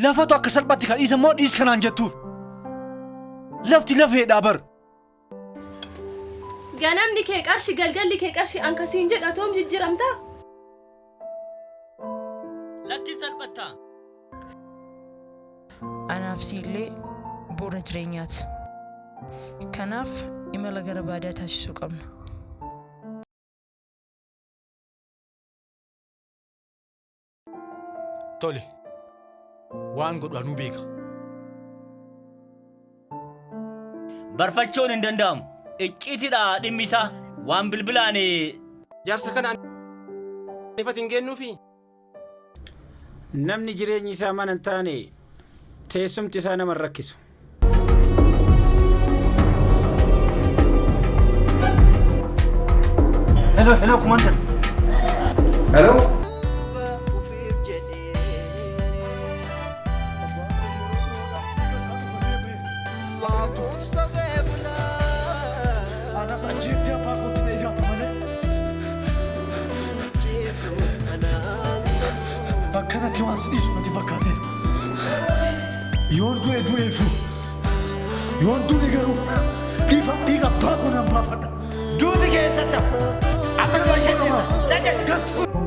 لفتو أكسر باتي كان إذا مود إيش كان عنجتوف لفتي لفه دابر ganamni kee qarshi galgalli kee qarshi ankasiin jedhatoom jijjiramta lakki salphatta anaaf siillee bu'uura jireenyaati kanaaf imala gara baadiyaa taasisuu qabna tole waan godhu anuu beeka barfachoon hin danda'amu iccitidha dhimmisa waan bilbilaane jaarsa kanaan ifatiin gennuufi namni jireenyi isaa mana hin taane teessumti isaa nama rakkisu hello commander hello bakkanatti waan sidhiisu natti fakkaateera yoon du'e du'eefu yoon du'e garuu dhiiga abbaa koo nan baafadha duuti keessatti akka nama keessatti